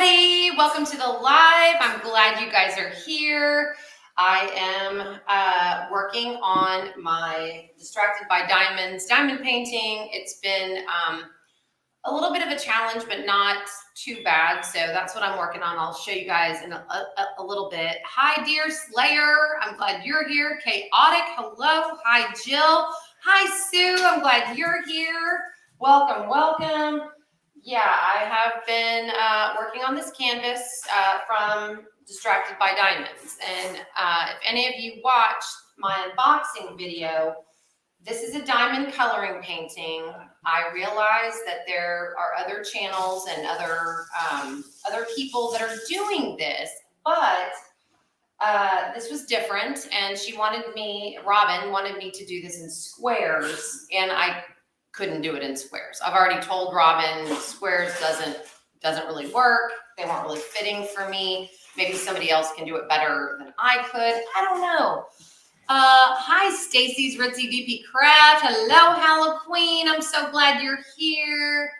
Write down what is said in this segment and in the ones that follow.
everybody. Welcome to the live. I'm glad you guys are here. I am working on my Distracted by Diamonds diamond painting. It's been a little bit of a challenge, but not too bad. So that's what I'm working on. I'll show you guys in a little bit. Hi, dear Slayer. I'm glad you're here. Chaotic, hello. Hi, Jill. Hi, Sue. I'm glad you're here. Welcome, welcome. Yeah, I have been working on this canvas from Distracted by Diamonds. And if any of you watched my unboxing video, this is a diamond coloring painting. I realize that there are other channels and other people that are doing this, but this was different. And Robin wanted me to do this in squares, and I couldn't do it in squares. I've already told Robin squares doesn't really work. They weren't really fitting for me. Maybe somebody else can do it better than I could. I don't know. Hi, Stacy's Ritzy VP Craft. Hello, Hallow Queen. I'm so glad you're here.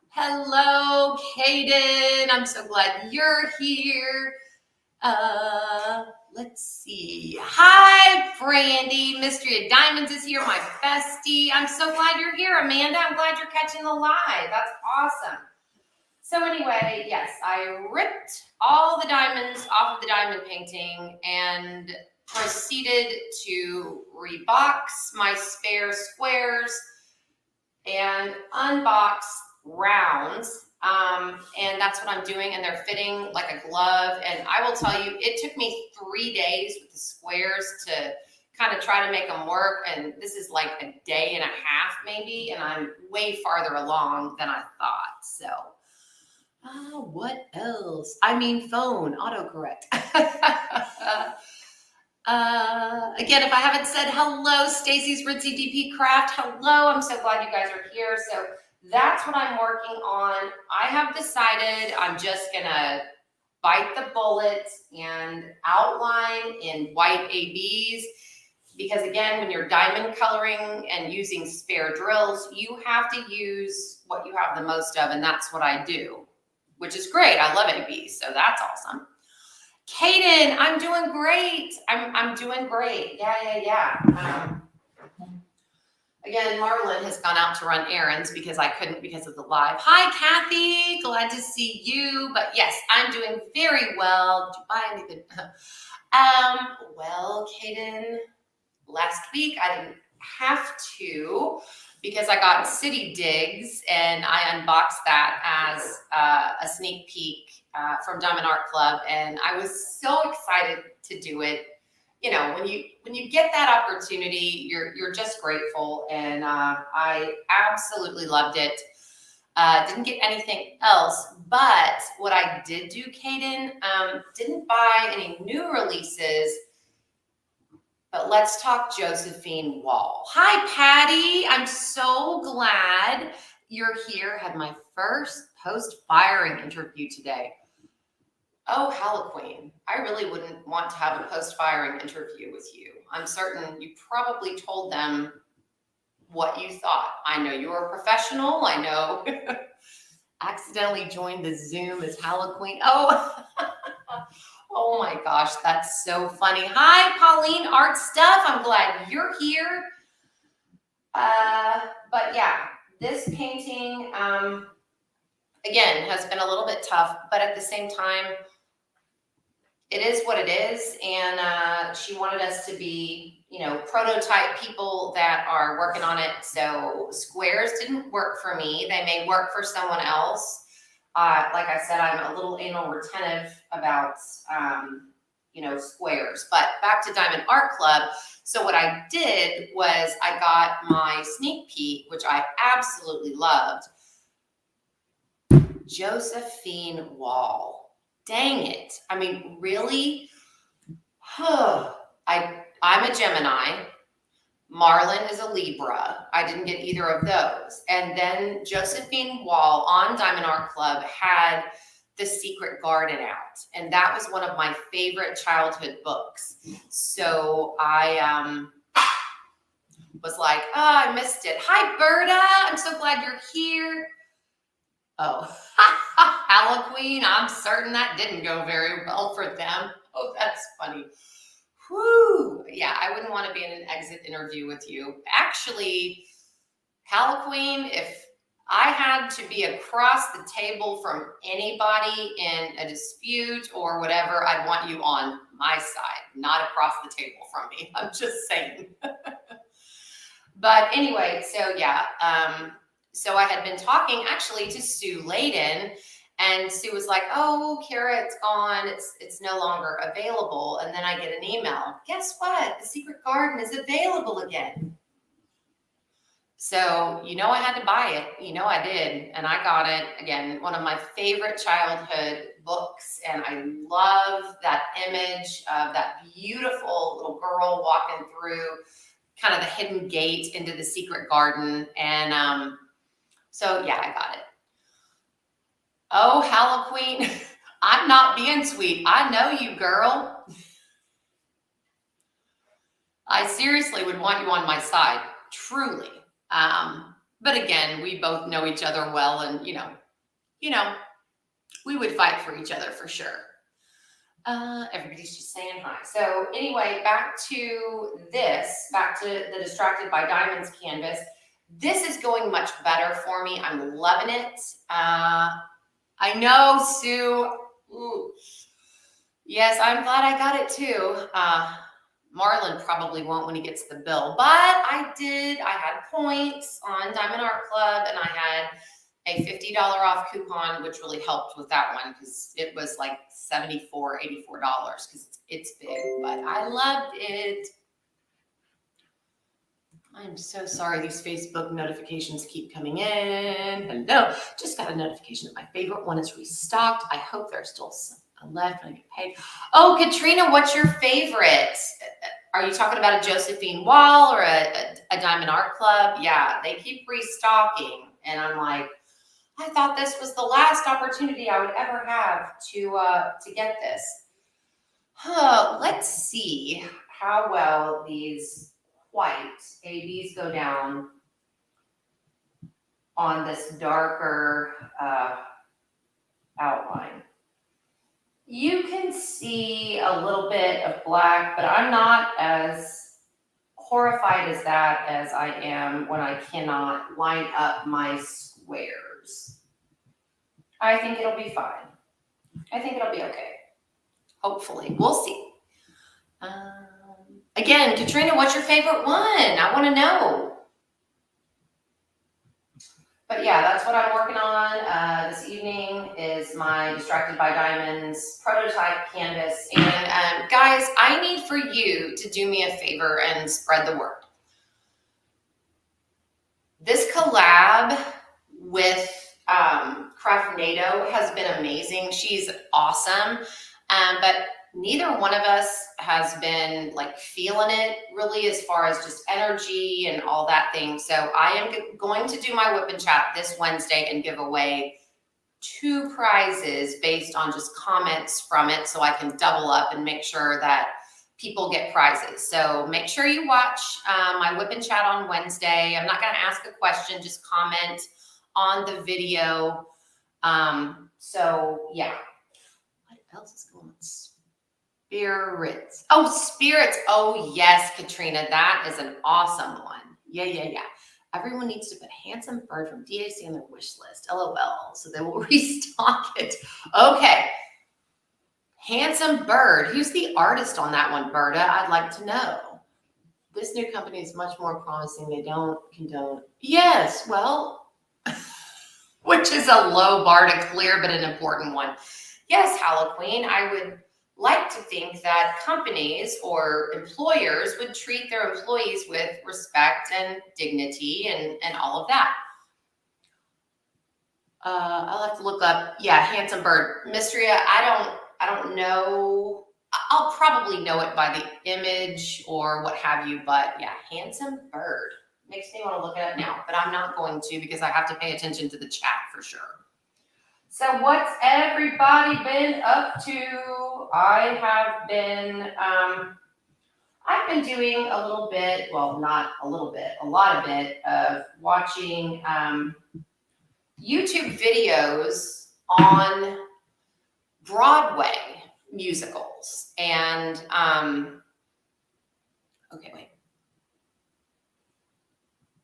Hello, Kaden. I'm so glad you're here. Let's see. Hi, Brandy. Mystery of Diamonds is here, my bestie. I'm so glad you're here, Amanda. I'm glad you're catching the live. That's awesome. So anyway, yes, I ripped all the diamonds off of the diamond painting and proceeded to rebox my spare squares and unbox rounds. And that's what I'm doing, and they're fitting like a glove. And I will tell you, it took me 3 days with the squares to kind of try to make them work. And this is like a day and a half maybe, and I'm way farther along than I thought. So, what else? I mean, phone, autocorrect. Again, if I haven't said hello, Stacy's Ritzy DP Craft, hello. I'm so glad you guys are here. So that's what I'm working on. I have decided I'm just gonna bite the bullet and outline in white ABs, because again, when you're diamond coloring and using spare drills, you have to use what you have the most of, and that's what I do, which is great. I love ABs, so that's awesome. Kaden, I'm doing great. I'm doing great. Yeah. Again, Marlon has gone out to run errands because I couldn't because of the live. Hi, Kathy. Glad to see you. But yes, I'm doing very well. Did you buy anything? Well, Kaden, last week I didn't have to because I got City Digs and I unboxed that as a sneak peek from Diamond Art Club, and I was so excited to do it. You know, when you get that opportunity, you're just grateful, and I absolutely loved it. Didn't get anything else, but what I did do, Kaden, didn't buy any new releases. But let's talk Josephine Wall. Hi, Patty. I'm so glad you're here. Had my first post-firing interview today. Oh, Halloween. I really wouldn't want to have a post-firing interview with you. I'm certain you probably told them what you thought. I know you're a professional. I know. Accidentally joined the Zoom as Halloween. Oh, oh my gosh, that's so funny. Hi, Pauline Art Stuff. I'm glad you're here. But yeah, this painting, again, has been a little bit tough, but at the same time, it is what it is. And she wanted us to be, you know, prototype people that are working on it. So squares didn't work for me. They may work for someone else. Like I said, I'm a little anal retentive about, you know, squares. But back to Diamond Art Club. So what I did was I got my sneak peek, which I absolutely loved. Josephine Wall. Dang it. I mean, really? I'm a Gemini. Marlon is a Libra. I didn't get either of those. And then Josephine Wall on Diamond Art Club had The Secret Garden out. And that was one of my favorite childhood books. So I was like, oh, I missed it. Hi, Berta. I'm so glad you're here. Oh, Halloween. I'm certain that didn't go very well for them. Oh, that's funny. Whew. Yeah, I wouldn't want to be in an exit interview with you. Actually, Halloween, if I had to be across the table from anybody in a dispute or whatever, I'd want you on my side, not across the table from me. I'm just saying. But anyway, so yeah, so I had been talking actually to Sue Layden, and Sue was like, "Oh, Kara, it's gone. It's no longer available." And then I get an email. Guess what? The Secret Garden is available again. So I had to buy it. I did, and I got it again. One of my favorite childhood books, and I love that image of that beautiful little girl walking through kind of the hidden gate into the secret garden. And so yeah, I got it. Oh, Halloween. I'm not being sweet. I know you, girl. I seriously would want you on my side, truly. But again, we both know each other well, and we would fight for each other for sure. Everybody's just saying hi. So anyway, back to the Distracted by Diamonds canvas. This is going much better for me. I'm loving it. I know, Sue. Ooh. Yes, I'm glad I got it too. Marlon probably won't when he gets the bill, but I did. I had points on Diamond Art Club, and I had a $50 off coupon, which really helped with that one because it was like $74, $84 because it's big, but I loved it. I'm so sorry. These Facebook notifications keep coming in. Hello. Just got a notification that my favorite one is restocked. I hope there's still some left and I get paid. Oh, Katrina, what's your favorite? Are you talking about a Josephine Wall or a Diamond Art Club? Yeah, they keep restocking. And I'm like, I thought this was the last opportunity I would ever have to get this. Let's see how well these white ABs go down on this darker outline. You can see a little bit of black, but I'm not as horrified as that as I am when I cannot line up my squares. I think it'll be fine. I think it'll be okay. Hopefully. We'll see. Again, Katrina, what's your favorite one? I want to know. But yeah, that's what I'm working on this evening is my Distracted by Diamonds prototype canvas. And guys, I need for you to do me a favor and spread the word. This collab with Craftnado has been amazing. She's awesome. But neither one of us has been like feeling it really as far as just energy and all that thing. So I am going to do my whip and chat this Wednesday and give away 2 prizes based on just comments from it so I can double up and make sure that people get prizes. So make sure you watch my whip and chat on Wednesday. I'm not going to ask a question, just comment on the video. So yeah. What else is going on? Spirits. Oh, spirits. Oh, yes, Katrina. That is an awesome one. Yeah. Everyone needs to put Handsome Bird from DAC on their wish list. LOL. So they will restock it. Okay. Handsome Bird. Who's the artist on that one, Berta? I'd like to know. This new company is much more promising. They don't condone. Yes, well, which is a low bar to clear, but an important one. Yes, Halloween. I would like to think that companies or employers would treat their employees with respect and dignity and all of that. I'll have to look up. Yeah, Handsome Bird. Mystria, I don't know. I'll probably know it by the image or what have you, but yeah, Handsome Bird. Makes me want to look it up now, but I'm not going to because I have to pay attention to the chat for sure. So what's everybody been up to? I've been doing a little bit, well, not a little bit, a lot of it of watching YouTube videos on Broadway musicals. And, okay, wait.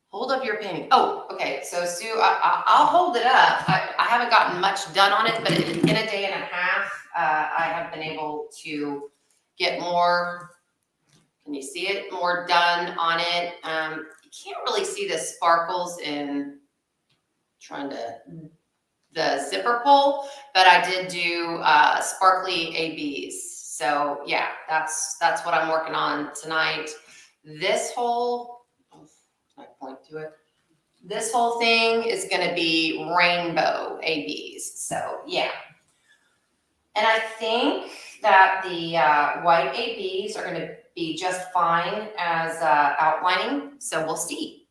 Hold up your painting. Oh, okay. So Sue, I'll hold it up. I haven't gotten much done on it, but in a day and a half, I have been able to get more, can you see it? More done on it. You can't really see the sparkles in trying to, the zipper pull, but I did do sparkly ABs. So yeah, that's what I'm working on tonight. This whole, can I point to it? This whole thing is going to be rainbow ABs. So yeah. And I think that the white ABs are going to be just fine as outlining. So we'll see.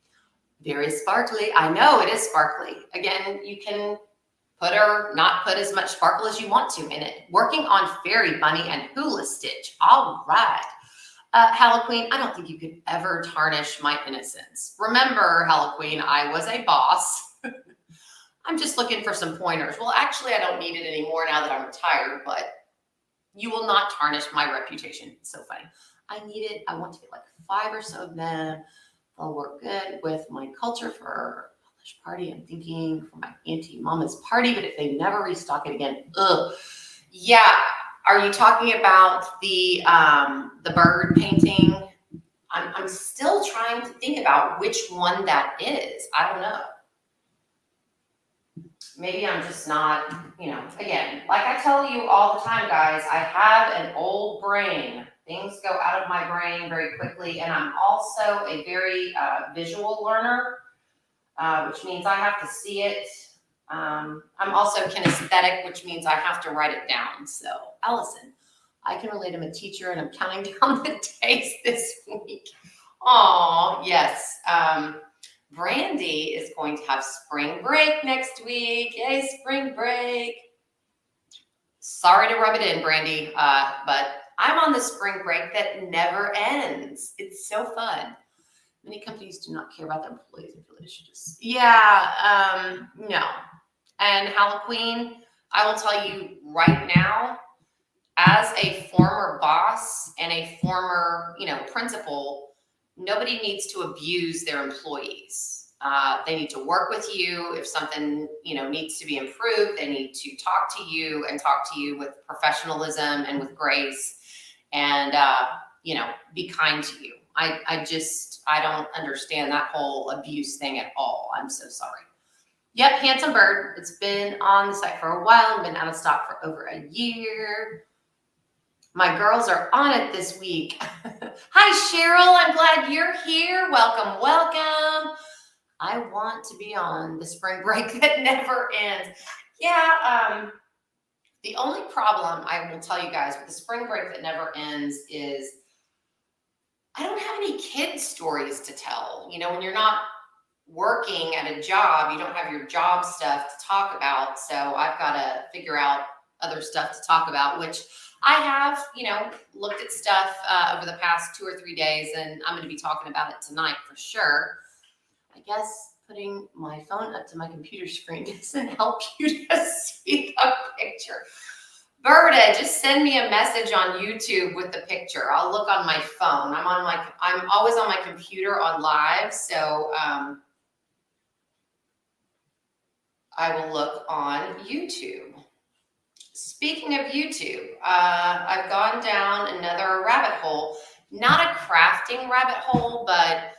Very sparkly. I know it is sparkly. Again, you can put or not put as much sparkle as you want to in it. Working on Fairy Bunny and Hula Stitch. All right. Halloween, I don't think you could ever tarnish my innocence. Remember, Halloween, I was a boss. I'm just looking for some pointers. Well, actually, I don't need it anymore now that I'm retired, but you will not tarnish my reputation. It's so funny. I need it. I want to get like 5 or so of them. They'll work good with my culture for college party. I'm thinking for my auntie mama's party, but if they never restock it again, ugh. Yeah. Are you talking about the bird painting? I'm still trying to think about which one that is. I don't know. Maybe I'm just not, again, like I tell you all the time, guys, I have an old brain. Things go out of my brain very quickly. And I'm also a very visual learner, which means I have to see it. I'm also kinesthetic, which means I have to write it down. So, Allison, I can relate. I'm a teacher and I'm counting down the days this week. Oh, yes. Brandy is going to have spring break next week. Yay, spring break. Sorry to rub it in, Brandy, but I'm on the spring break that never ends. It's so fun. Many companies do not care about their employees. I feel like they should just, no. And Halloween, I will tell you right now, as a former boss and a former, principal, nobody needs to abuse their employees. They need to work with you. If something, needs to be improved, they need to talk to you and talk to you with professionalism and with grace and, be kind to you. I don't understand that whole abuse thing at all. I'm so sorry. Yep, Handsome Bird. It's been on the site for a while and been out of stock for over a year. My girls are on it this week. Hi, Cheryl. I'm glad you're here. Welcome, welcome. I want to be on the spring break that never ends. Yeah, the only problem I will tell you guys with the spring break that never ends is I don't have any kid stories to tell. When you're not working at a job, you don't have your job stuff to talk about. So I've got to figure out other stuff to talk about, which I have, looked at stuff over the past 2 or 3 days, and I'm going to be talking about it tonight for sure. I guess putting my phone up to my computer screen doesn't help you to see the picture. Berta, just send me a message on YouTube with the picture. I'll look on my phone. I'm always on my computer on live, so I will look on YouTube. Speaking of YouTube, I've gone down another rabbit hole. Not a crafting rabbit hole, but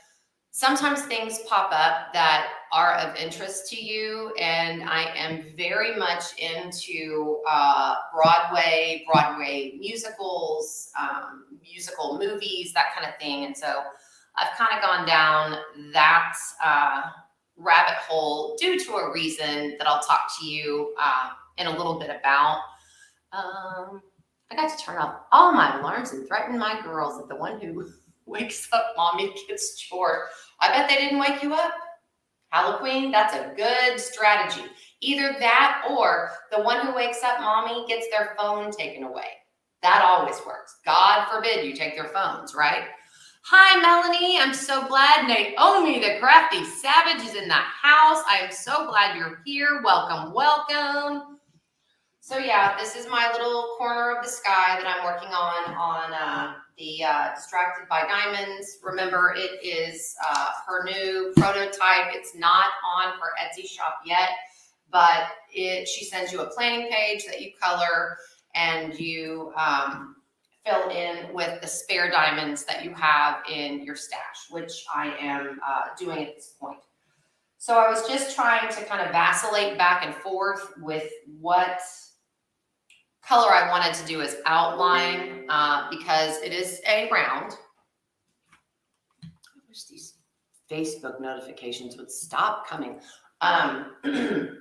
sometimes things pop up that are of interest to you, and I am very much into Broadway musicals, musical movies, that kind of thing. And so I've kind of gone down that rabbit hole due to a reason that I'll talk to you in a little bit about. I got to turn off all my alarms and threaten my girls that the one who wakes up mommy gets chores. I bet they didn't wake you up. Halloween, that's a good strategy. Either that or the one who wakes up mommy gets their phone taken away. That always works. God forbid you take their phones, right? Hi, Melanie. I'm so glad Naomi, the crafty savage, is in the house. I am so glad you're here. Welcome, welcome. So yeah, this is my little corner of the sky that I'm working on the Distracted by Diamonds. Remember, it is her new prototype. It's not on her Etsy shop yet, but she sends you a planning page that you color and you fill in with the spare diamonds that you have in your stash, which I am doing at this point. So I was just trying to kind of vacillate back and forth with what color I wanted to do as outline because it is a round. I wish these Facebook notifications would stop coming. And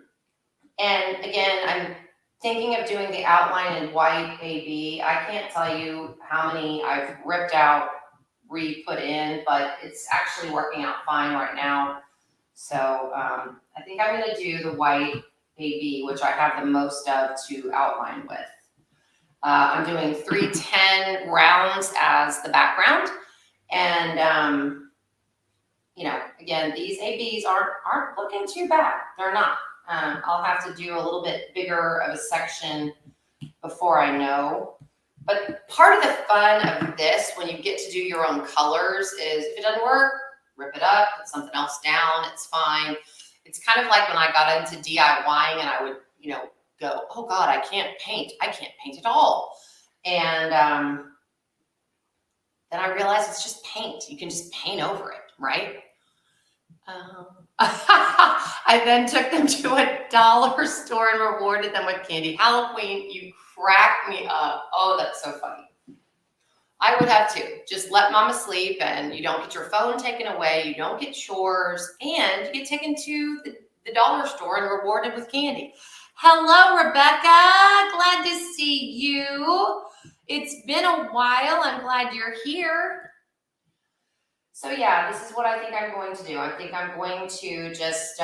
again, I'm thinking of doing the outline in white AB. I can't tell you how many I've ripped out, re-put in, but it's actually working out fine right now. So I think I'm going to do the white AB, which I have the most of to outline with. I'm doing 310 rounds as the background. And, you know, again, these ABs aren't looking too bad. They're not. I'll have to do a little bit bigger of a section before I know. But part of the fun of this, when you get to do your own colors, is if it doesn't work, rip it up, put something else down, it's fine. It's kind of like when I got into DIYing and I would, you know, go, oh God, I can't paint at all. And then I realized it's just paint. You can just paint over it, right? I then took them to a dollar store and rewarded them with candy. Halloween, you crack me up. Oh, that's so funny. I would have too. Just let mama sleep and you don't get your phone taken away. You don't get chores and you get taken to the dollar store and rewarded with candy. Hello, Rebecca. Glad to see you. It's been a while. I'm glad you're here. So yeah, this is what I think I'm going to do. I think I'm going to just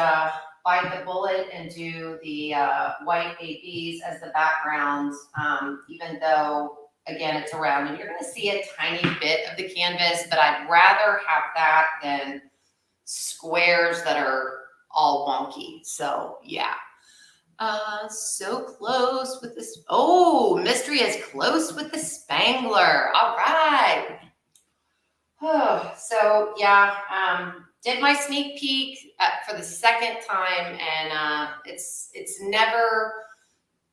bite the bullet and do the white ABs as the background, even though, again, it's around. And you're going to see a tiny bit of the canvas, but I'd rather have that than squares that are all wonky. So yeah. So close with this. Oh, Mystery is close with the Spangler. All right. Oh, so yeah, did my sneak peek for the second time, and it's never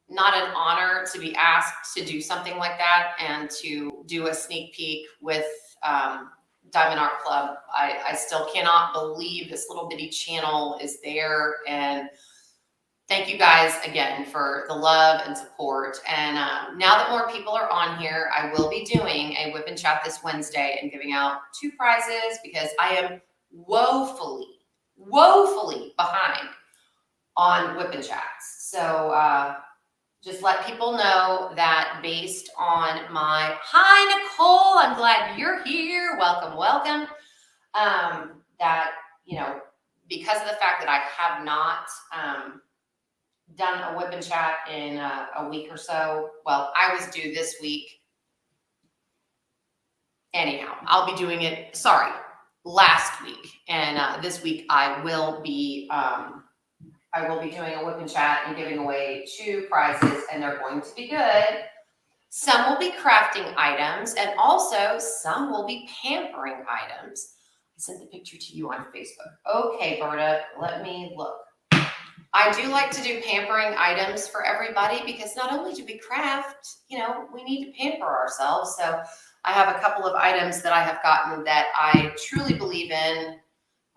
not an honor to be asked to do something like that and to do a sneak peek with Diamond Art Club. I still cannot believe this little bitty channel is there, and thank you guys again for the love and support. And now that more people are on here, I will be doing a whip and chat this Wednesday and giving out 2 prizes because I am woefully behind on whip and chats. So just let people know that based on my, hi Nicole, I'm glad you're here. Welcome, welcome. That, you know, because of the fact that I have not, done a whip and chat in a week or so. Well, I was due this week. Anyhow, I'll be doing it, last week. And this week I will be doing a whip and chat and giving away 2 prizes, and they're going to be good. Some will be crafting items, and also some will be pampering items. I sent the picture to you on Facebook. Okay, Berta, let me look. I do like to do pampering items for everybody because not only do we craft, you know, we need to pamper ourselves. So I have a couple of items that I have gotten that I truly believe in.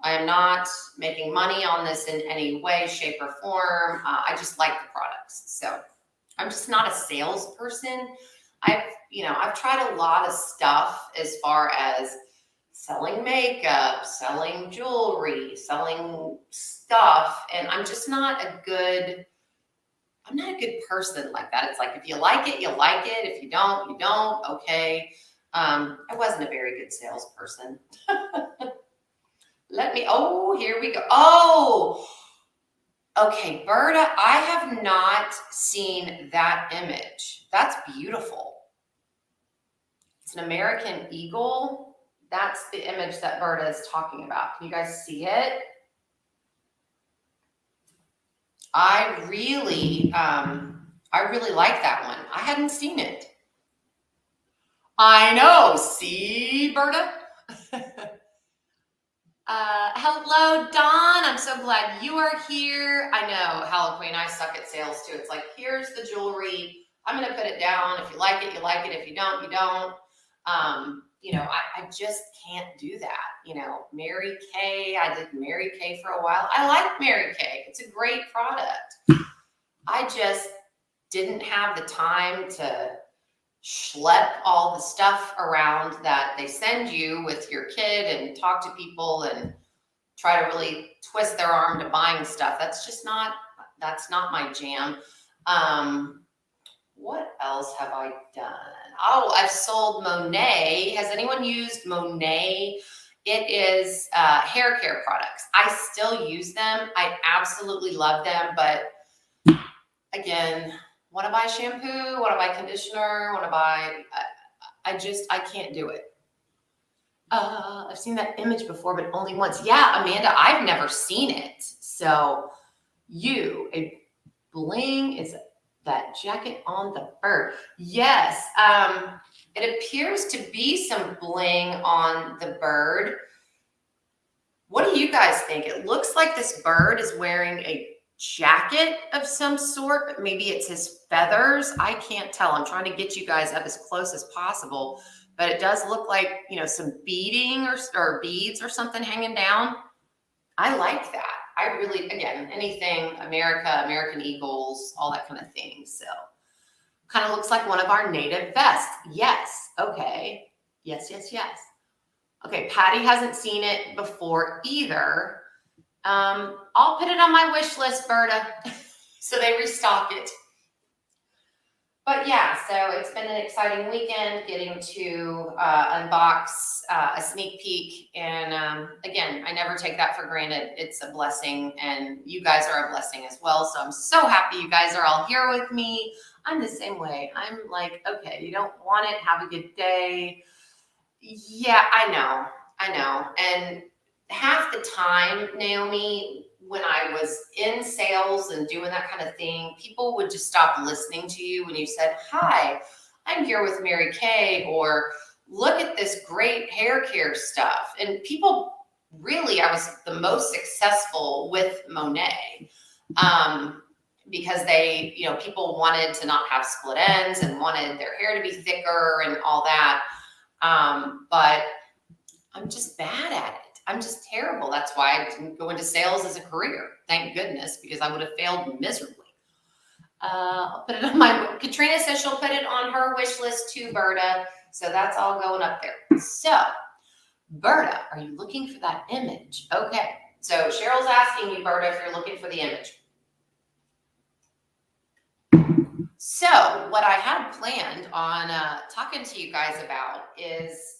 I am not making money on this in any way, shape, or form. I just like the products. So I'm just not a salesperson. I've tried a lot of stuff as far as selling makeup, selling jewelry, selling stuff. And I'm just not a good person like that. It's like, if you like it, you like it. If you don't, you don't. Okay. I wasn't a very good salesperson. Here we go. Oh, okay. Berta, I have not seen that image. That's beautiful. It's an American eagle. That's the image that Berta is talking about. Can you guys see it? I really like that one. I hadn't seen it. I know. See, Berta? Hello, Dawn. I'm so glad you are here. I know, Hello Queen, I suck at sales too. It's like, here's the jewelry. I'm going to put it down. If you like it, you like it. If you don't, you don't. I just can't do that. Mary Kay, I did Mary Kay for a while. I like Mary Kay. It's a great product. I just didn't have the time to schlep all the stuff around that they send you with your kid and talk to people and try to really twist their arm to buying stuff. That's not my jam. What else have I done? Oh, I've sold Monet. Has anyone used Monet? It is hair care products. I still use them. I absolutely love them. But again, want to buy shampoo? Want to buy conditioner? Want to buy? I can't do it. I've seen that image before, but only once. Yeah, Amanda, I've never seen it. So a bling is that jacket on the bird. Yes, it appears to be some bling on the bird. What do you guys think? It looks like this bird is wearing a jacket of some sort, but maybe it's his feathers. I can't tell. I'm trying to get you guys up as close as possible, but it does look like, some beading or beads or something hanging down. I like that. I really, again, anything American Eagles, all that kind of thing. So kind of looks like one of our native vests. Yes. Okay. Yes. Okay. Patty hasn't seen it before either. I'll put it on my wish list, Berta, so they restock it. But yeah, so it's been an exciting weekend getting to unbox a sneak peek. And again, I never take that for granted. It's a blessing, and you guys are a blessing as well. So I'm so happy you guys are all here with me. I'm the same way. I'm like, okay, you don't want it, have a good day. Yeah, I know. And half the time, Naomi, when I was in sales and doing that kind of thing, people would just stop listening to you when you said, hi, I'm here with Mary Kay, or look at this great hair care stuff. And people really, I was the most successful with Monet because they, people wanted to not have split ends and wanted their hair to be thicker and all that. But I'm just bad at it. I'm just terrible. That's why I didn't go into sales as a career. Thank goodness, because I would have failed miserably. I'll put it on Katrina says she'll put it on her wish list too, Berta. So that's all going up there. So, Berta, are you looking for that image? Okay. So Cheryl's asking you, Berta, if you're looking for the image. So what I had planned on talking to you guys about is,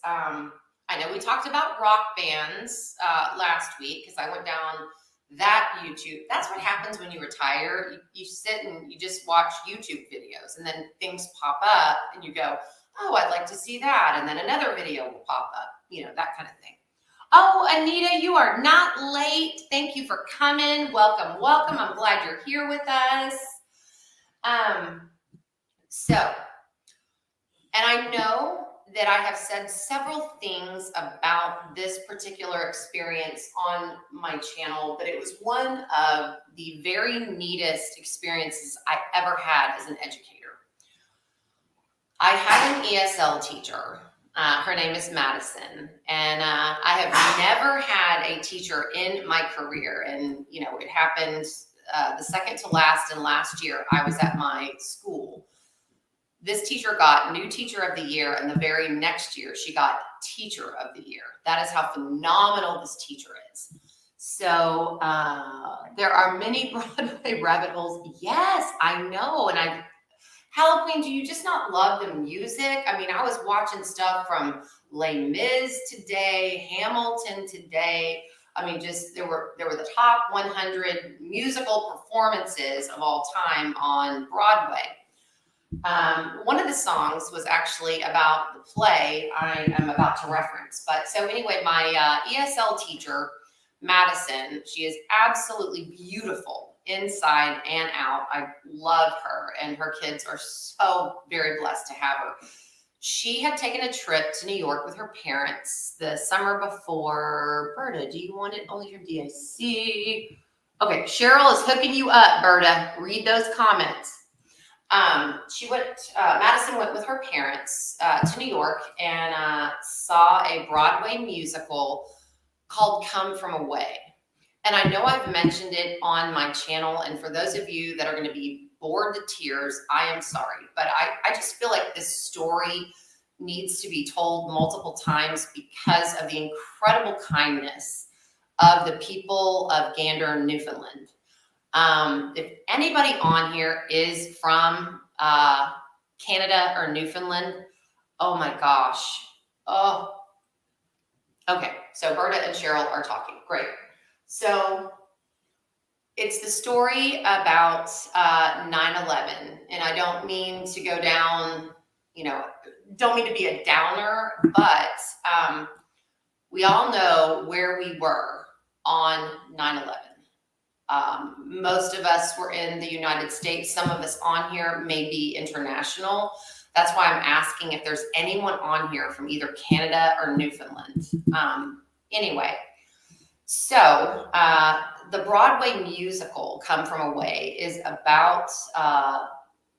I know we talked about rock bands last week because I went down that YouTube. That's what happens when you retire. You sit and you just watch YouTube videos, and then things pop up and you go, oh, I'd like to see that. And then another video will pop up, that kind of thing. Oh, Anita, you are not late. Thank you for coming. Welcome. I'm glad you're here with us. And I know that I have said several things about this particular experience on my channel, but it was one of the very neatest experiences I ever had as an educator. I had an ESL teacher. Her name is Madison, and I have never had a teacher in my career. And, it happened the second to last, and last year I was at my school. This teacher got new teacher of the year, and the very next year she got teacher of the year. That is how phenomenal this teacher is. So there are many Broadway rabbit holes. Yes, I know. And Hello Queen, do you just not love the music? I mean, I was watching stuff from Les Mis today, Hamilton today. I mean, just there were the top 100 musical performances of all time on Broadway. One of the songs was actually about the play I am about to reference. But so anyway, my ESL teacher, Madison, she is absolutely beautiful inside and out. I love her, and her kids are so very blessed to have her. She had taken a trip to New York with her parents the summer before. Berta, do you want it only from DIC? Okay, Cheryl is hooking you up, Berta. Read those comments. Madison went with her parents to New York and saw a Broadway musical called Come From Away. And I know I've mentioned it on my channel, and for those of you that are going to be bored to tears, I am sorry. But I just feel like this story needs to be told multiple times because of the incredible kindness of the people of Gander, Newfoundland. If anybody on here is from Canada or Newfoundland, oh my gosh. Oh, okay. So Berta and Cheryl are talking. Great. So it's the story about 9/11. And I don't mean to go down, don't mean to be a downer, but we all know where we were on 9/11. Most of us were in the United States. Some of us on here may be international. That's why I'm asking if there's anyone on here from either Canada or Newfoundland. Anyway, so the Broadway musical Come From Away is about,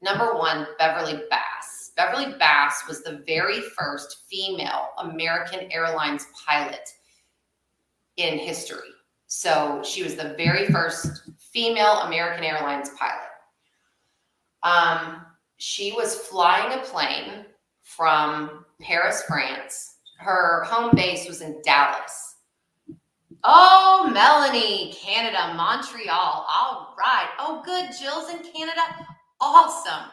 number one, Beverly Bass. Beverly Bass was the very first female American Airlines pilot in history. So she was the very first female American Airlines pilot. She was flying a plane from Paris, France. Her home base was in Dallas. Oh, Melanie, Canada, Montreal. All right. Oh, good. Jill's in Canada. Awesome.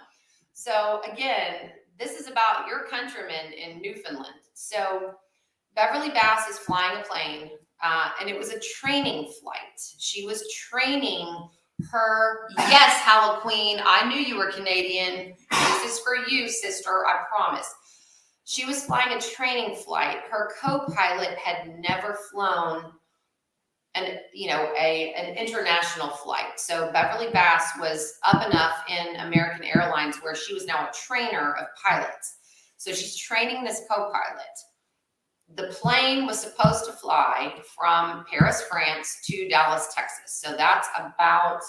So again, this is about your countrymen in Newfoundland. So Beverly Bass is flying a plane. And it was a training flight. She was training her, yes, Halla Queen, I knew you were Canadian. This is for you, sister, I promise. She was flying a training flight. Her co-pilot had never flown an international flight. So Beverly Bass was up enough in American Airlines where she was now a trainer of pilots. So she's training this co-pilot. The plane was supposed to fly from Paris, France to Dallas, Texas. So that's about,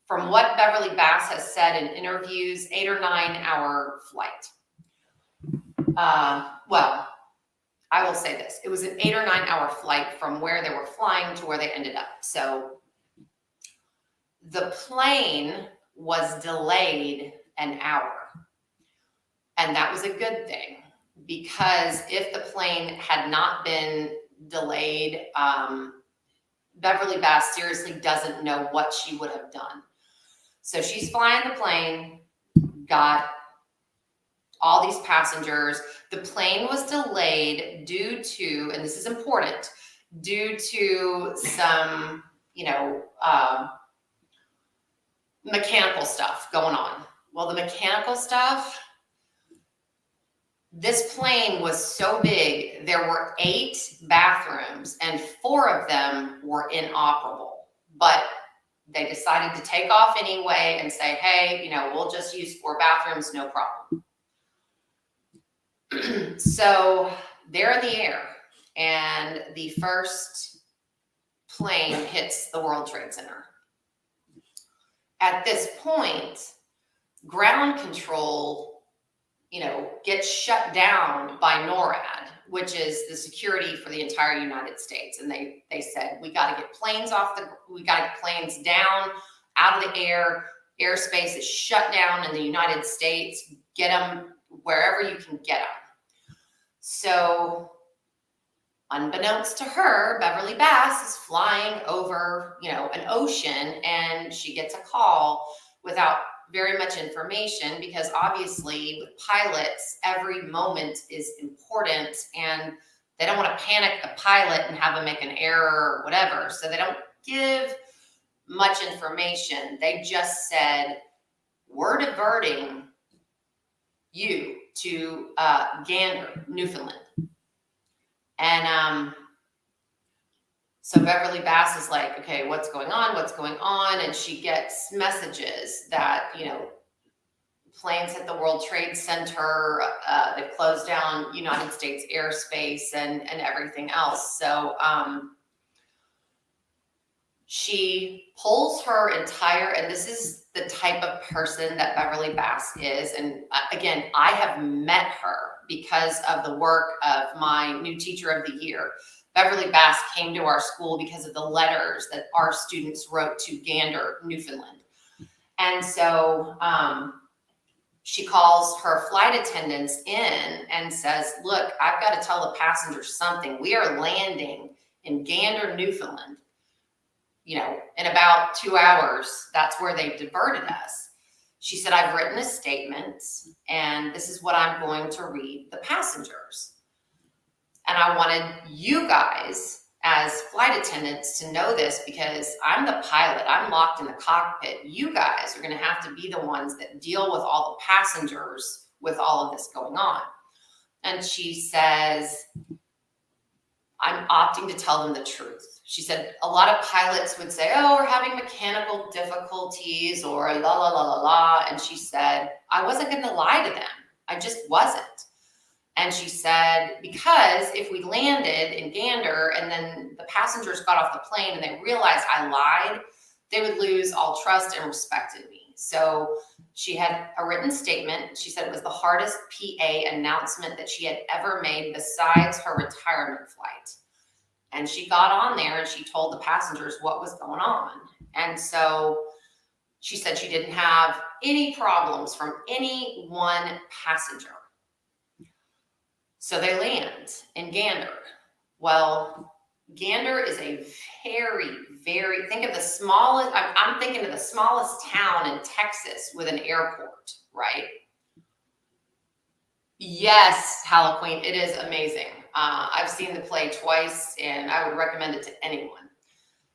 from what Beverly Bass has said in interviews, 8 or 9 hour flight. Well, I will say this. It was an 8 or 9 hour flight from where they were flying to where they ended up. So the plane was delayed an hour. And that was a good thing. Because if the plane had not been delayed, Beverly Bass seriously doesn't know what she would have done. So she's flying the plane, got all these passengers. The plane was delayed due to, and this is important, due to some, mechanical stuff going on. Well, the mechanical stuff, this plane was so big, there were 8 bathrooms and 4 of them were inoperable. But they decided to take off anyway and say, hey, we'll just use 4 bathrooms, no problem. So they're in the air and the first plane hits the World Trade Center. At this point, ground control gets shut down by NORAD, which is the security for the entire United States. And they said, we got to get planes we got to get planes down, out of the air. Airspace is shut down in the United States. Get them wherever you can get them. So unbeknownst to her, Beverly Bass is flying over, an ocean, and she gets a call without very much information, because obviously with pilots, every moment is important and they don't want to panic the pilot and have him make an error or whatever. So they don't give much information. They just said, we're diverting you to Gander, Newfoundland. And so Beverly Bass is like, okay, what's going on? What's going on? And she gets messages that, planes hit the World Trade Center, they've closed down United States airspace and everything else. So she pulls her entire, and this is the type of person that Beverly Bass is. And again, I have met her because of the work of my new teacher of the year. Beverly Bass came to our school because of the letters that our students wrote to Gander, Newfoundland. And so she calls her flight attendants in and says, look, I've got to tell the passengers something. We are landing in Gander, Newfoundland. In about 2 hours, that's where they diverted us. She said, I've written a statement, and this is what I'm going to read the passengers. And I wanted you guys as flight attendants to know this because I'm the pilot. I'm locked in the cockpit. You guys are going to have to be the ones that deal with all the passengers with all of this going on. And she says, I'm opting to tell them the truth. She said, a lot of pilots would say, oh, we're having mechanical difficulties or la, la, la, la, la. And she said, I wasn't going to lie to them. I just wasn't. And she said, because if we landed in Gander and then the passengers got off the plane and they realized I lied, they would lose all trust and respect in me. So she had a written statement. She said it was the hardest PA announcement that she had ever made besides her retirement flight. And she got on there and she told the passengers what was going on. And so she said she didn't have any problems from any one passenger. So they land in Gander. Well, Gander is a very, very, think of the smallest, I'm thinking of the smallest town in Texas with an airport, right? Yes, Halloween, it is amazing. I've seen the play twice and I would recommend it to anyone.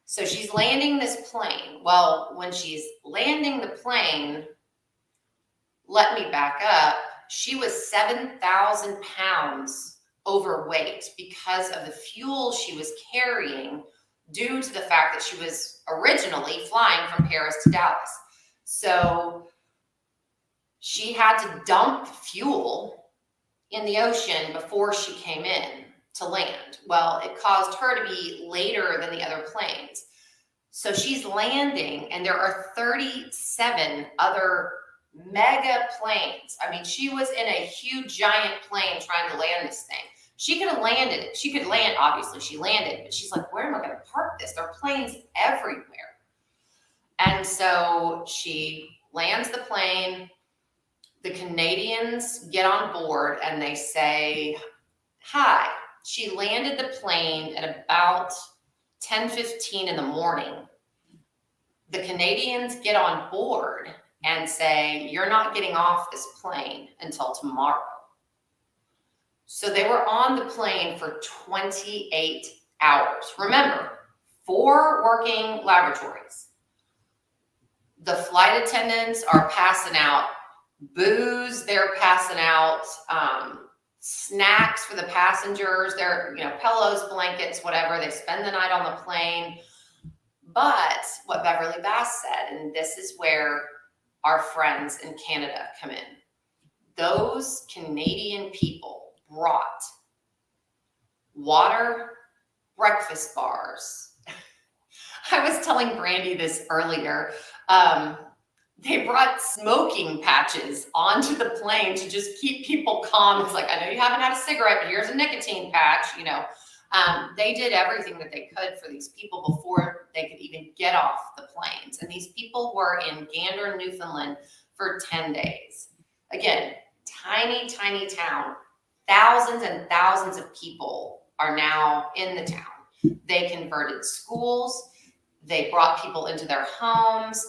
So she's landing this plane. Well, when she's landing the plane, let me back up. She was 7,000 pounds overweight because of the fuel she was carrying due to the fact that she was originally flying from Paris to Dallas. So she had to dump fuel in the ocean before she came in to land. Well, it caused her to be later than the other planes. So she's landing and there are 37 other mega planes. I mean, she was in a huge giant plane trying to land this thing. She could have landed it. She could land, obviously she landed, but she's like, where am I going to park this? There are planes everywhere. And so she lands the plane. The Canadians get on board and they say, hi. She landed the plane at about 10:15 in the morning. The Canadians get on board and say, you're not getting off this plane until tomorrow. So they were on the plane for 28 hours. Remember, 4 working laboratories. The flight attendants are passing out booze, they're passing out snacks for the passengers, they're, pillows, blankets, whatever. They spend the night on the plane. But what Beverly Bass said, and this is where our friends in Canada come in. Those Canadian people brought water, breakfast bars. I was telling Brandy this earlier. They brought smoking patches onto the plane to just keep people calm. It's like, I know you haven't had a cigarette, but here's a nicotine patch, They did everything that they could for these people before they could even get off the planes. And these people were in Gander, Newfoundland for 10 days. Again, tiny, tiny town. Thousands and thousands of people are now in the town. They converted schools. They brought people into their homes.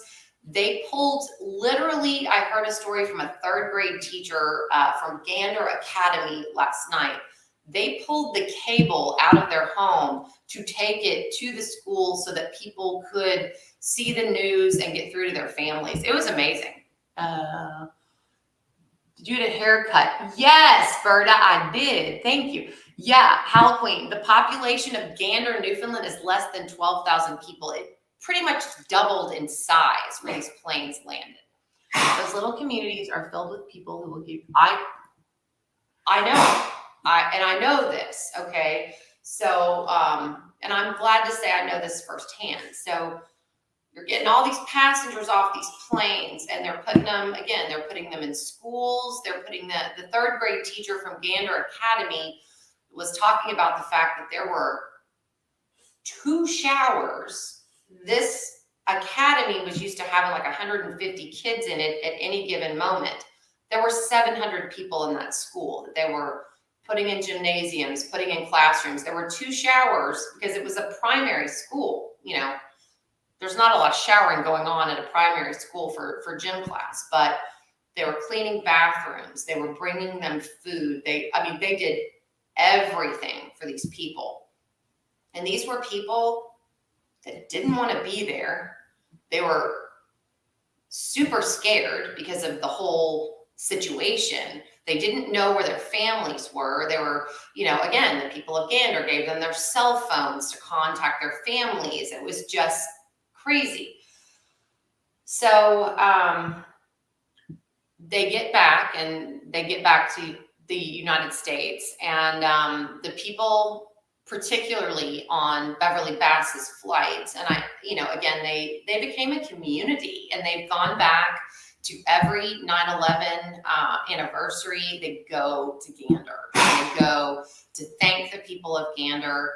They pulled, literally, I heard a story from a 3rd grade teacher from Gander Academy last night. They pulled the cable out of their home to take it to the school so that people could see the news and get through to their families. It was amazing. Did you get a haircut? Yes, Berta, I did. Thank you. Yeah, Halloween. The population of Gander, Newfoundland is less than 12,000 people. It pretty much doubled in size where these planes landed. Those little communities are filled with people who will give. I know. I know this. Okay. So, and I'm glad to say I know this firsthand. So you're getting all these passengers off these planes, and they're putting them, again, they're putting them in schools. They're putting the third grade teacher from Gander Academy was talking about the fact that there were 2 showers. This academy was used to having like 150 kids in it at any given moment. There were 700 people in that school that they were putting in gymnasiums, putting in classrooms. There were 2 showers because it was a primary school. You know, there's not a lot of showering going on at a primary school for gym class, but they were cleaning bathrooms. They were bringing them food. They did everything for these people. And these were people that didn't want to be there. They were super scared because of the whole situation. They didn't know where their families were. They were, you know, again, the people of Gander gave them their cell phones to contact their families. It was just crazy. So they get back to the United States, and the people, particularly on Beverly Bass's flights, and again, they became a community, and they've gone back to every 9/11 anniversary. They go to Gander. They go to thank the people of Gander.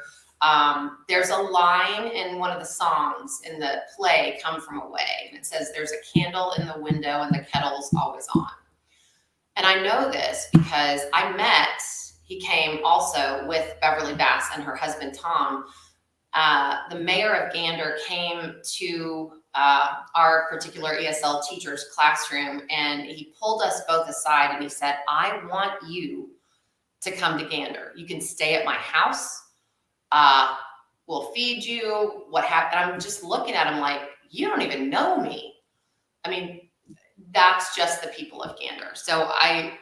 There's a line in one of the songs in the play, Come From Away, and it says, "There's a candle in the window and the kettle's always on." And I know this because he came also with Beverly Bass and her husband, Tom. The mayor of Gander came to our particular ESL teacher's classroom, and he pulled us both aside and he said, "I want you to come to Gander. You can stay at my house. We'll feed you." What happened? I'm just looking at him like, you don't even know me. I mean, that's just the people of Gander. So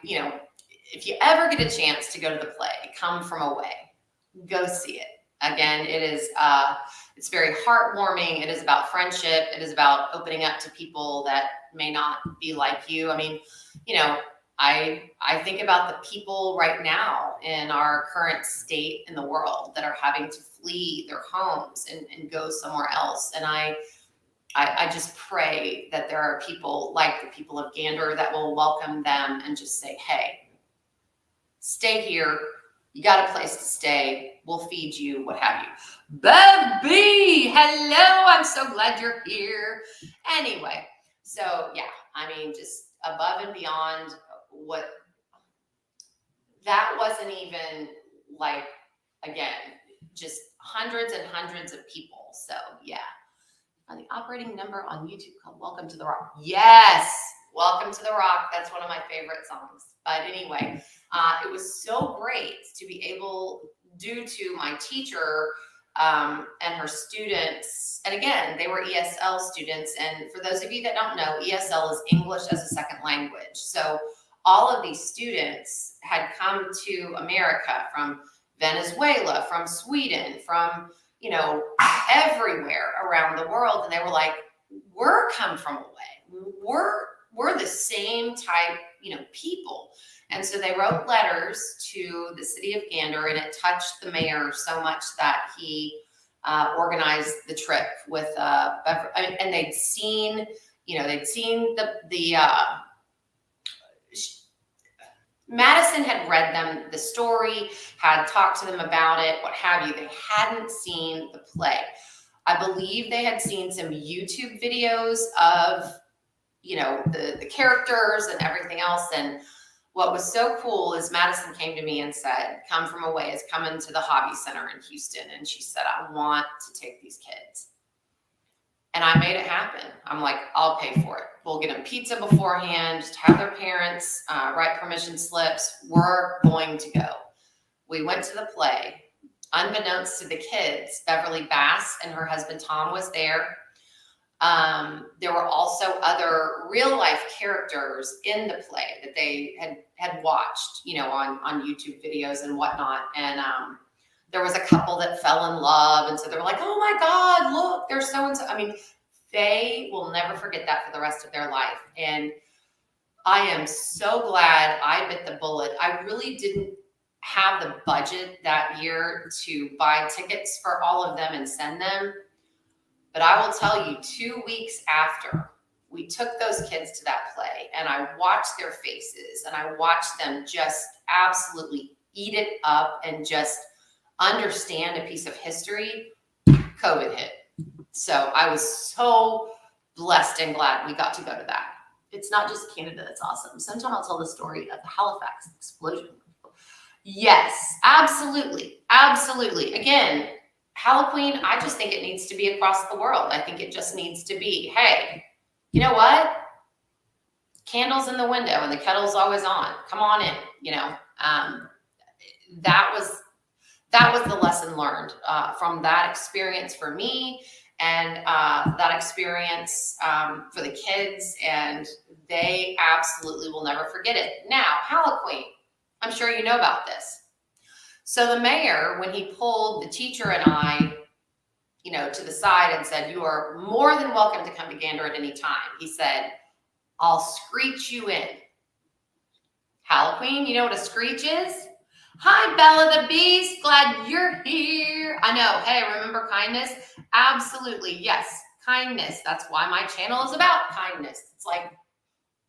if you ever get a chance to go to the play, Come From Away, go see it. Again, it is, it's very heartwarming. It is about friendship. It is about opening up to people that may not be like you. I mean, I think about the people right now in our current state in the world that are having to flee their homes and go somewhere else. And I just pray that there are people like the people of Gander that will welcome them and just say, "Hey, stay here. You got a place to stay. We'll feed you," what have you. Bubby, hello. I'm so glad you're here. Anyway, so yeah, just above and beyond what that wasn't even like, again, just hundreds and hundreds of people. So yeah. The operating number on YouTube called Welcome to the Rock. Yes, Welcome to the Rock. That's one of my favorite songs. But anyway, it was so great to be able, due to my teacher and her students, and again, they were ESL students. And for those of you that don't know, ESL is English as a Second Language. So all of these students had come to America from Venezuela, from Sweden, from everywhere around the world. And they were like, we're come from away. We're the same type, people. And so they wrote letters to the city of Gander, and it touched the mayor so much that he organized the trip with, and they'd seen the Madison had read them the story, had talked to them about it, what have you. They hadn't seen the play. I believe they had seen some YouTube videos of, the characters and everything else. And what was so cool is Madison came to me and said, Come From Away is coming to the Hobby Center in Houston. And she said, I want to take these kids. And I made it happen. I'm like, I'll pay for it. We'll get them pizza beforehand, just have their parents write permission slips. We're going to go. We went to the play. Unbeknownst to the kids, Beverly Bass and her husband Tom was there. There were also other real life characters in the play that they had watched, on YouTube videos and whatnot. And there was a couple that fell in love, and so they were like, "Oh my God, look, there's so and so." I mean, they will never forget that for the rest of their life. And I am so glad I bit the bullet. I really didn't have the budget that year to buy tickets for all of them and send them. But I will tell you, 2 weeks after we took those kids to that play, and I watched their faces, and I watched them just absolutely eat it up and just understand a piece of history, COVID hit. So I was so blessed and glad we got to go to that. It's not just Canada that's awesome. Sometime I'll tell the story of the Halifax explosion. Yes, absolutely. Absolutely. Again, Halloween, I just think it needs to be across the world. I think it just needs to be, hey, you know what? Candles in the window and the kettle's always on. Come on in, that was the lesson learned from that experience for me, and that experience for the kids, and they absolutely will never forget it. Now, Halloween, I'm sure you know about this. So the mayor, when he pulled the teacher and I, to the side and said, "You are more than welcome to come to Gander at any time," he said, "I'll screech you in." Halloween, you know what a screech is? Hi, Bella the Beast. Glad you're here. I know. Hey, remember kindness? Absolutely. Yes. Kindness. That's why my channel is about kindness. It's like,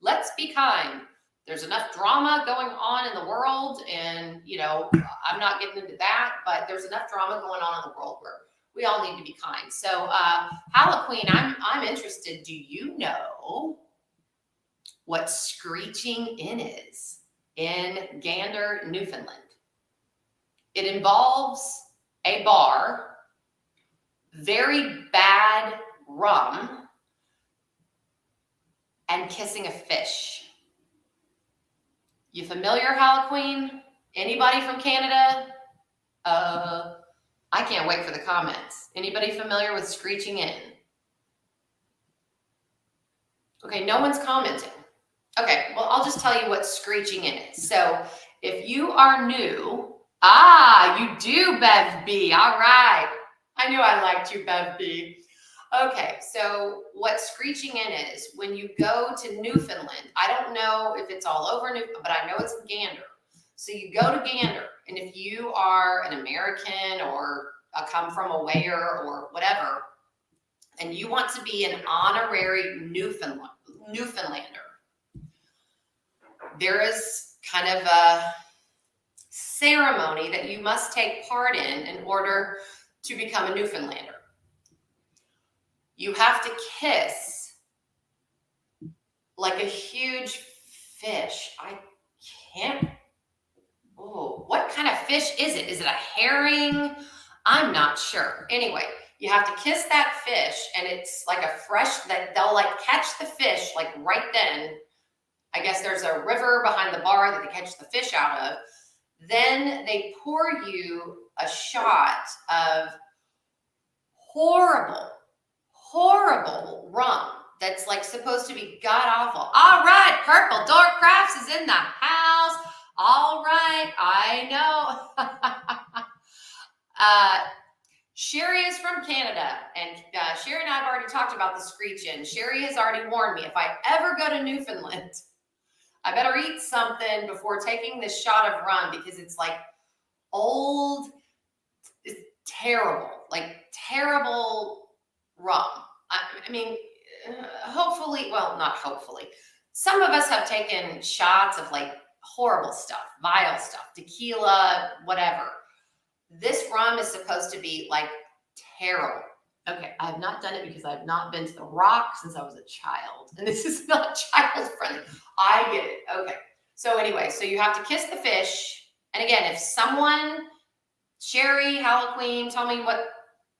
let's be kind. There's enough drama going on in the world, and, I'm not getting into that, but there's enough drama going on in the world where we all need to be kind. So, Halloween, I'm interested. Do you know what screeching in is in Gander, Newfoundland? It involves a bar, very bad rum, and kissing a fish. You familiar, Halloween? Anybody from Canada? I can't wait for the comments. Anybody familiar with screeching in? Okay, no one's commenting. Okay, well, I'll just tell you what screeching in is. So if you are new, you do, Bev B. All right. I knew I liked you, Bev B. Okay, so what screeching in is, when you go to Newfoundland, I don't know if it's all over Newfoundland, but I know it's in Gander. So you go to Gander, and if you are an American or come from a where or whatever, and you want to be an honorary Newfoundlander, there is kind of a ceremony that you must take part in order to become a Newfoundlander. You have to kiss like a huge fish. I can't. Oh, what kind of fish is it? Is it a herring? I'm not sure. Anyway, you have to kiss that fish, and it's like a fresh, that they'll like catch the fish like right then. I guess there's a river behind the bar that they catch the fish out of. Then they pour you a shot of horrible rum that's like supposed to be god awful. All right, Purple Door Crafts is in the house. All right, I know. Sherry is from Canada, and Sherry and I have already talked about the screech-in. Sherry has already warned me, if I ever go to Newfoundland, I better eat something before taking this shot of rum, because it's like old, it's terrible, like terrible rum. I mean, hopefully, well, not hopefully. Some of us have taken shots of like horrible stuff, vile stuff, tequila, whatever. This rum is supposed to be like terrible. Okay, I have not done it because I have not been to the Rock since I was a child. And this is not child friendly. I get it. Okay. So anyway, so you have to kiss the fish. And again, if someone, Sherry, Halloween, tell me what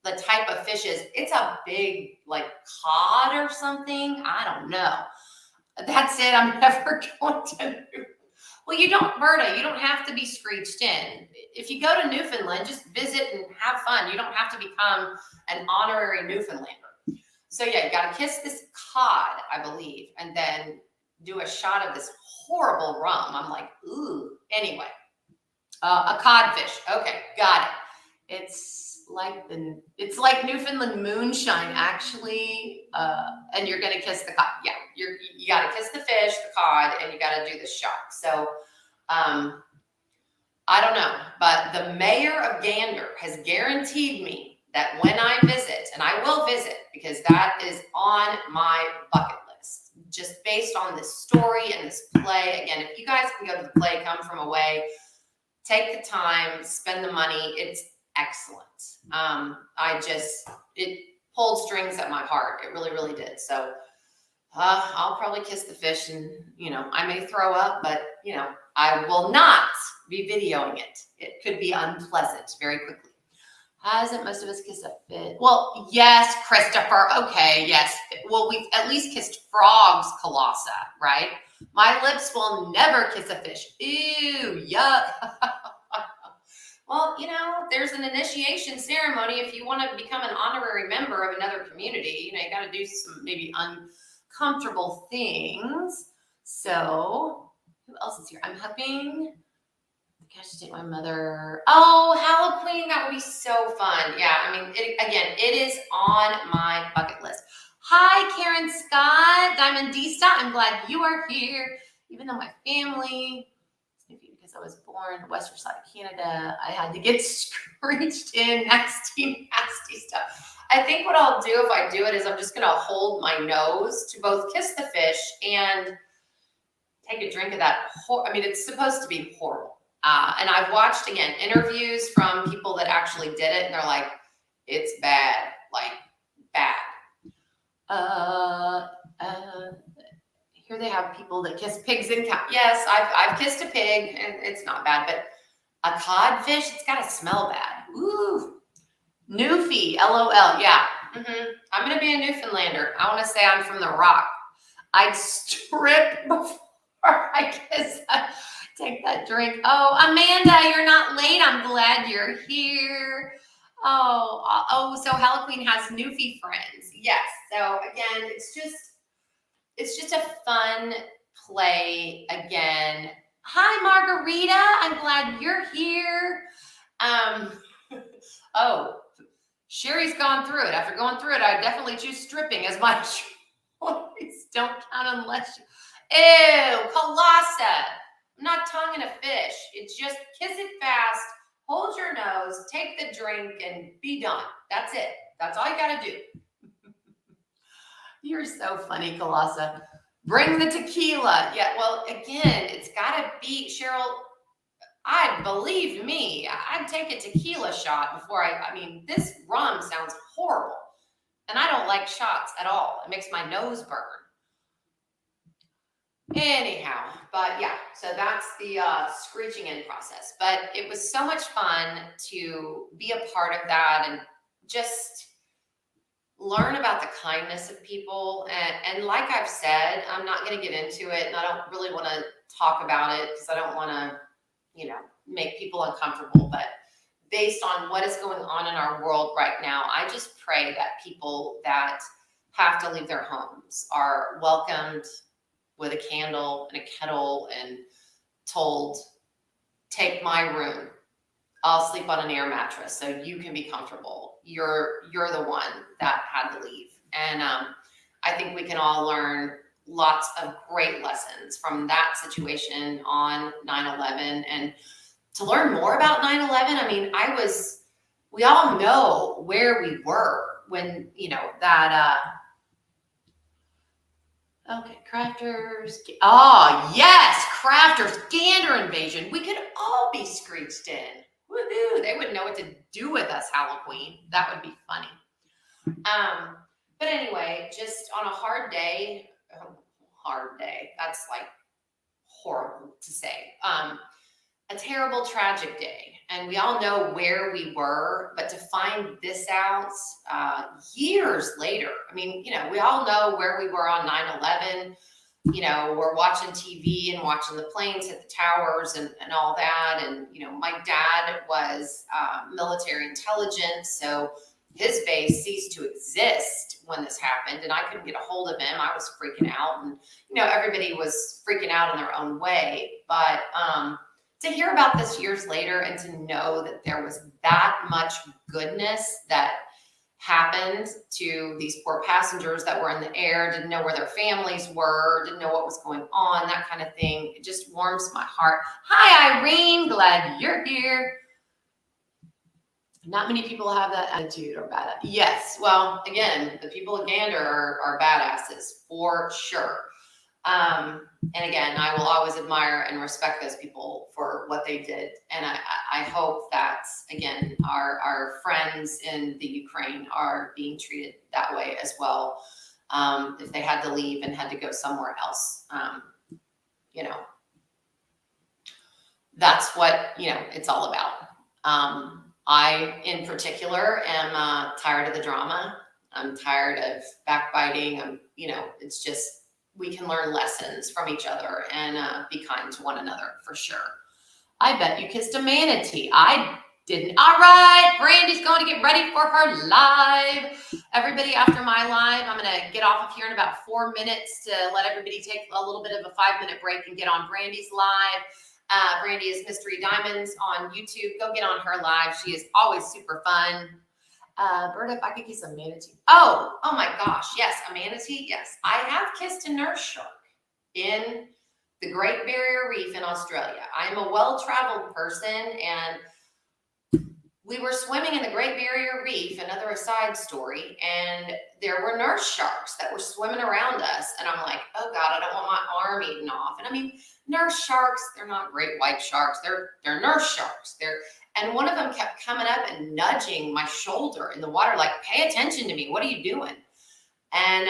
the type of fish is. It's a big, like, cod or something. I don't know. That's it. I'm never going to. Well, you don't, Berta, you don't have to be screeched in. If you go to Newfoundland, just visit and have fun. You don't have to become an honorary Newfoundlander. So yeah, you got to kiss this cod, I believe, and then do a shot of this horrible rum. I'm like, ooh. Anyway, a codfish. Okay, got it. It's like Newfoundland moonshine, actually. And you're gonna kiss the cod. Yeah, you gotta kiss the fish, the cod, and you gotta do the shot. So, I don't know, but the mayor of Gander has guaranteed me that when I visit, and I will visit because that is on my bucket list, just based on this story and this play. Again, if you guys can go to the play, come from away, take the time, spend the money. It's excellent. It pulled strings at my heart. It really, really did. So I'll probably kiss the fish and, I may throw up, but, I will not be videoing it. It could be unpleasant very quickly. Hasn't most of us kissed a fish? Well, yes, Christopher. Okay, yes. Well, we've at least kissed frogs, Colossa, right? My lips will never kiss a fish. Ew, yuck. Well, there's an initiation ceremony. If you want to become an honorary member of another community, you got to do some maybe uncomfortable things. So, who else is here? I'm hoping. I should take my mother. Oh, Halloween. That would be so fun. Yeah, it is on my bucket list. Hi, Karen Scott, Diamondista. I'm glad you are here. Even though my family, because I was born western side of Canada, I had to get screeched in nasty stuff. I think what I'll do if I do it is I'm just going to hold my nose to both kiss the fish and take a drink of that. It's supposed to be horrible. And I've watched, again, interviews from people that actually did it, and they're like, it's bad, like bad. Here they have people that kiss pigs in cow. Yes, I've kissed a pig, and it's not bad, but a codfish, it's got to smell bad. Ooh. Newfie, LOL, yeah. I'm going to be a Newfoundlander. I want to say I'm from the Rock. I'd strip before I kiss take that drink. Oh, Amanda, you're not late. I'm glad you're here. So Halloween has Newfie friends. Yes. So again, it's just a fun play. Again, hi Margarita. I'm glad you're here. Oh, Sherry's gone through it. After going through it, I definitely choose stripping as my choice. Don't count unless you. Ew, Colossa. I'm not tonguing a fish. It's just kiss it fast, hold your nose, take the drink, and be done. That's it. That's all you got to do. You're so funny, Colossa. Bring the tequila. Yeah, well, again, it's got to be, Cheryl, believe me, I'd take a tequila shot before this rum sounds horrible. And I don't like shots at all. It makes my nose burn. Anyhow, but yeah, so that's the screeching in process. But it was so much fun to be a part of that and just learn about the kindness of people. And like I've said, I'm not going to get into it, and I don't really want to talk about it because I don't want to, make people uncomfortable. But based on what is going on in our world right now, I just pray that people that have to leave their homes are welcomed with a candle and a kettle and told, take my room. I'll sleep on an air mattress so you can be comfortable. You're the one that had to leave. And I think we can all learn lots of great lessons from that situation on 9/11. And to learn more about 9/11, we all know where we were when, okay, Crafters. Oh, yes, Crafters, Gander invasion. We could all be screeched in. Woohoo! They wouldn't know what to do with us, Halloween. That would be funny. But anyway, just on a hard day, that's like horrible to say. A terrible, tragic day. And we all know where we were, but to find this out years later, we all know where we were on 9/11. We're watching TV and watching the planes hit the towers and all that. And, my dad was military intelligence. So, his base ceased to exist when this happened, and I couldn't get a hold of him. I was freaking out, and everybody was freaking out in their own way. But to hear about this years later and to know that there was that much goodness that happened to these poor passengers that were in the air, didn't know where their families were, didn't know what was going on, that kind of thing, it just warms my heart. Hi, Irene, glad you're here. Not many people have that attitude or bad. Yes, well, again, the people of Gander are badasses for sure. And again, I will always admire and respect those people for what they did. And I hope that, again, our friends in the Ukraine are being treated that way as well. If they had to leave and had to go somewhere else, that's what, it's all about. I, in particular, am tired of the drama. I'm tired of backbiting. It's just, we can learn lessons from each other and be kind to one another for sure. I bet you kissed a manatee. I didn't. All right, Brandy's going to get ready for her live. Everybody, after my live, I'm going to get off of here in about 4 minutes to let everybody take a little bit of a 5-minute break and get on Brandy's live. Brandy is Mystery Diamonds on YouTube. Go get on her live. She is always super fun. Berta, if I could kiss a manatee. Oh my gosh. Yes, a manatee. Yes. I have kissed a nurse shark in the Great Barrier Reef in Australia. I'm a well-traveled person, and we were swimming in the Great Barrier Reef, another aside story, and there were nurse sharks that were swimming around us. And I'm like, oh God, I don't want my arm eaten off. And I mean, nurse sharks, they're not great white sharks. They're nurse sharks. And one of them kept coming up and nudging my shoulder in the water, like, pay attention to me. What are you doing? And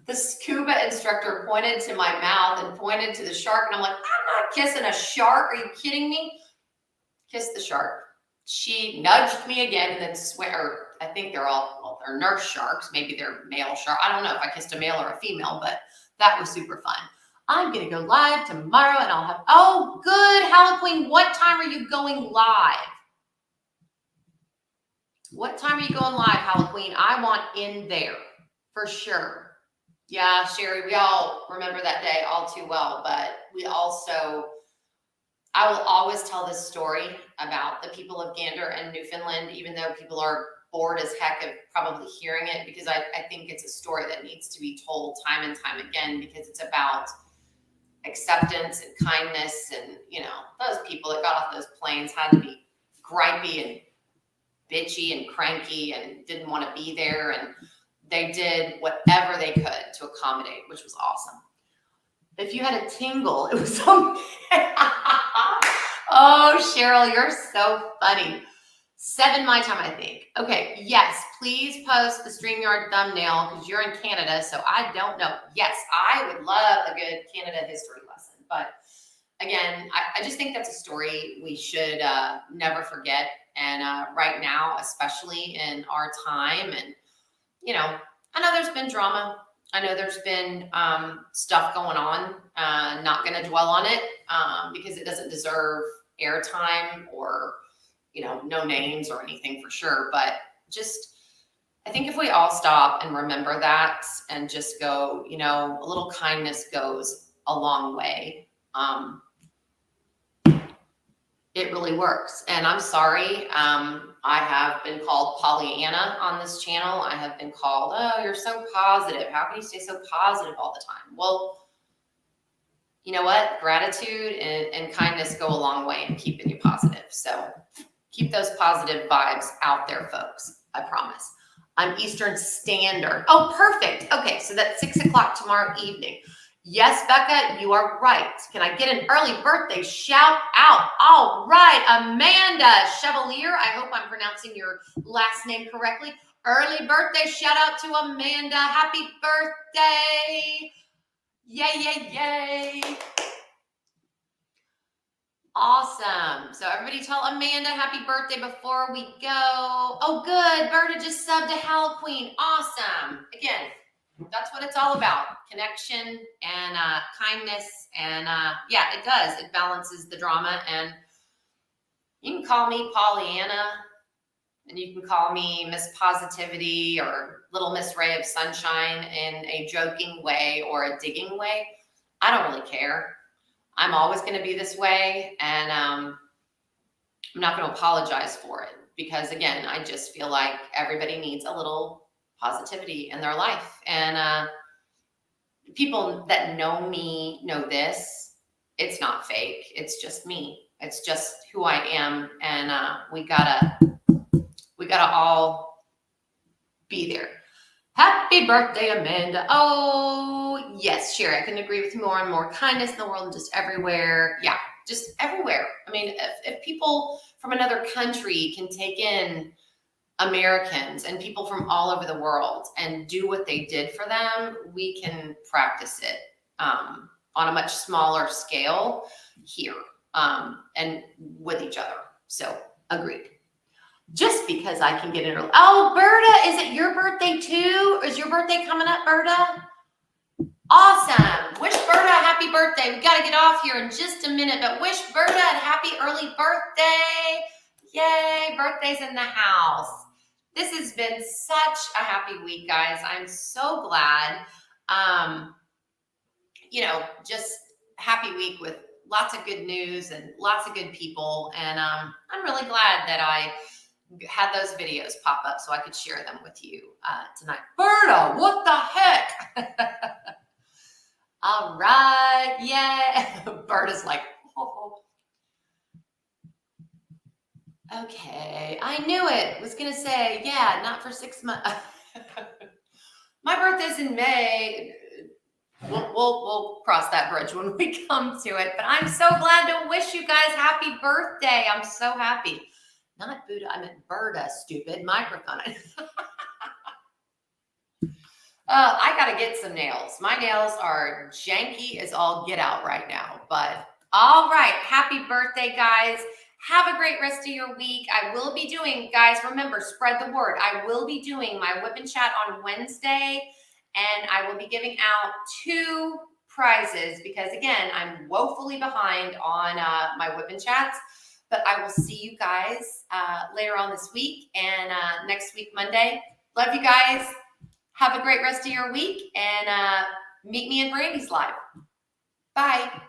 the scuba instructor pointed to my mouth and pointed to the shark. And I'm like, I'm not kissing a shark. Are you kidding me? Kiss the shark. She nudged me again and then I think they're nurse sharks. Maybe they're male shark. I don't know if I kissed a male or a female, but that was super fun. I'm going to go live tomorrow and I'll have, oh, good. Halloween, what time are you going live? What time are you going live, Halloween? I want in there for sure. Yeah, Sherry, we all remember that day all too well, but I will always tell this story about the people of Gander and Newfoundland, even though people are bored as heck of probably hearing it, because I think it's a story that needs to be told time and time again, because it's about acceptance and kindness. And, those people that got off those planes had to be gripey and bitchy and cranky and didn't want to be there. And they did whatever they could to accommodate, which was awesome. If you had a tingle, it was so... Oh, Cheryl, you're so funny. 7 my time, I think. Okay, yes, please post the StreamYard thumbnail because you're in Canada, so I don't know. Yes, I would love a good Canada history lesson. But again, I just think that's a story we should never forget. And right now, especially in our time, and, I know there's been drama. I know there's been stuff going on. Not going to dwell on it because it doesn't deserve airtime or, no names or anything for sure. But just, I think if we all stop and remember that and just go, a little kindness goes a long way. It really works. And I'm sorry. I have been called Pollyanna on this channel. I have been called, oh, you're so positive. How can you stay so positive all the time? Well, you know what? Gratitude and kindness go a long way in keeping you positive. So keep those positive vibes out there, folks. I promise. I'm Eastern Standard. Oh, perfect. Okay, so that's 6 o'clock tomorrow evening. Yes, Becca, you are right. Can I get an early birthday shout out? All right, Amanda Chevalier. I hope I'm pronouncing your last name correctly. Early birthday shout out to Amanda. Happy birthday. Yay, yay, yay. Awesome. So everybody tell Amanda happy birthday before we go. Oh, good. Berta just subbed to Halloween. Awesome. Again, that's what it's all about. Connection and kindness. And yeah, it does. It balances the drama. And you can call me Pollyanna. and you can call me Miss Positivity or Little Miss Ray of Sunshine in a joking way or a digging way. I don't really care. I'm always going to be this way, and I'm not going to apologize for it because, again, I just feel like everybody needs a little positivity in their life. And people that know me know this. It's not fake. It's just me. It's just who I am, and we gotta all be there. Happy birthday, Amanda. Oh, yes, Sherry. I couldn't agree with you more and more. Kindness in the world and just everywhere. Yeah, just everywhere. I mean, if people from another country can take in Americans and people from all over the world and do what they did for them, we can practice it on a much smaller scale here and with each other. So, agreed. Just because I can get in early. Oh, Berta, is it your birthday too? Is your birthday coming up, Berta? Awesome. Wish Berta a happy birthday. We got to get off here in just a minute, but wish Berta a happy early birthday. Yay, birthday's in the house. This has been such a happy week, guys. I'm so glad. Just happy week with lots of good news and lots of good people. And I'm really glad that I had those videos pop up so I could share them with you tonight. Berta, what the heck? All right, yeah. Berta's like, oh. Okay, I knew it. Was gonna say, yeah, not for 6 months. My birthday's in May. We'll cross that bridge when we come to it. But I'm so glad to wish you guys happy birthday. I'm so happy. Not Buddha, I meant Berta, stupid microphone. I got to get some nails. My nails are janky as all get out right now. But all right, happy birthday, guys. Have a great rest of your week. I will be doing, guys, remember, spread the word. I will be doing my whip and chat on Wednesday, and I will be giving out 2 prizes because, again, I'm woefully behind on my whip and chats. But I will see you guys later on this week and next week, Monday. Love you guys. Have a great rest of your week and meet me in Brandy's Live. Bye.